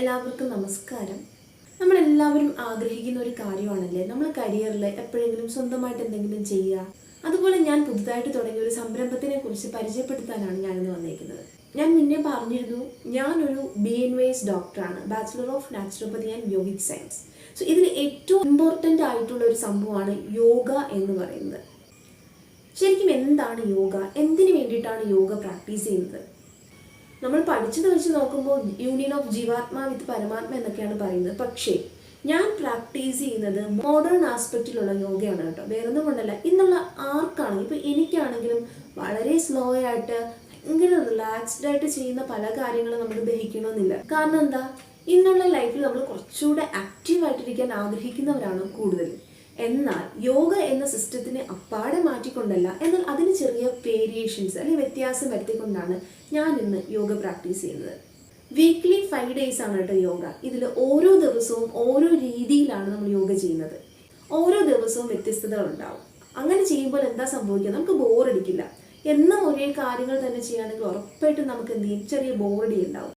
എല്ലാവർക്കും നമസ്കാരം. നമ്മളെല്ലാവരും ആഗ്രഹിക്കുന്ന ഒരു കാര്യമാണല്ലേ നമ്മൾ കരിയറിൽ എപ്പോഴെങ്കിലും സ്വന്തമായിട്ട് എന്തെങ്കിലും ചെയ്യുക. അതുപോലെ ഞാൻ പുതുതായിട്ട് തുടങ്ങിയ ഒരു സംരംഭത്തിനെ കുറിച്ച് പരിചയപ്പെടുത്താനാണ് ഞാനിന്ന് വന്നിരിക്കുന്നത്. ഞാൻ മുന്നേ പറഞ്ഞിരുന്നു, ഞാനൊരു BNVS ഡോക്ടറാണ്, bachelor of naturopathy and yogic science. So ഇതിൽ ഏറ്റവും ഇമ്പോർട്ടൻ്റ് ആയിട്ടുള്ള ഒരു സംഭവമാണ് യോഗ എന്ന് പറയുന്നത്. ശരിക്കും എന്താണ് യോഗ? എന്തിനു വേണ്ടിയിട്ടാണ് യോഗ പ്രാക്ടീസ് ചെയ്യുന്നത്? നമ്മൾ പഠിച്ചത് വെച്ച് നോക്കുമ്പോൾ യൂണിയൻ ഓഫ് ജീവാത്മ വിത്ത് പരമാത്മ എന്നൊക്കെയാണ് പറയുന്നത്. പക്ഷേ ഞാൻ പ്രാക്ടീസ് ചെയ്യുന്നത് മോഡേൺ ആസ്പെക്റ്റിലുള്ള യോഗയാണ് കേട്ടോ. വേറൊന്നും കൊണ്ടല്ല, ഇന്നുള്ള ആർക്കാണെങ്കിലും, ഇപ്പോൾ എനിക്കാണെങ്കിലും വളരെ സ്ലോ ആയിട്ട് ഭയങ്കര റിലാക്സ്ഡ് ആയിട്ട് ചെയ്യുന്ന പല കാര്യങ്ങളും നമുക്ക് ദഹിക്കണമെന്നില്ല. കാരണം എന്താ, ഇന്നുള്ള ലൈഫിൽ നമ്മൾ കുറച്ചുകൂടെ ആക്റ്റീവായിട്ടിരിക്കാൻ ആഗ്രഹിക്കുന്നവരാണ് കൂടുതൽ. എന്നാൽ യോഗ എന്ന സിസ്റ്റത്തിനെ അപ്പാടെ മാറ്റിക്കൊണ്ടല്ല, എന്നാൽ അതിന് ചെറിയ വേരിയേഷൻസ് അല്ലെങ്കിൽ വ്യത്യാസം വരുത്തിക്കൊണ്ടാണ് ഞാൻ ഇന്ന് യോഗ പ്രാക്ടീസ് ചെയ്യുന്നത്. വീക്ക്ലി 5 days ആണ് കേട്ടോ യോഗ. ഇതിൽ ഓരോ ദിവസവും ഓരോ രീതിയിലാണ് നമ്മൾ യോഗ ചെയ്യുന്നത്. ഓരോ ദിവസവും വ്യത്യസ്തതകളുണ്ടാവും. അങ്ങനെ ചെയ്യുമ്പോൾ എന്താ സംഭവിക്കുക, നമുക്ക് ബോറടിക്കില്ല. എന്നും ഒരേ കാര്യങ്ങൾ തന്നെ ചെയ്യുകയാണെങ്കിൽ ഉറപ്പായിട്ടും നമുക്ക് എന്ത് ചെയ്യും, ചെറിയ ബോറടി ഉണ്ടാവും.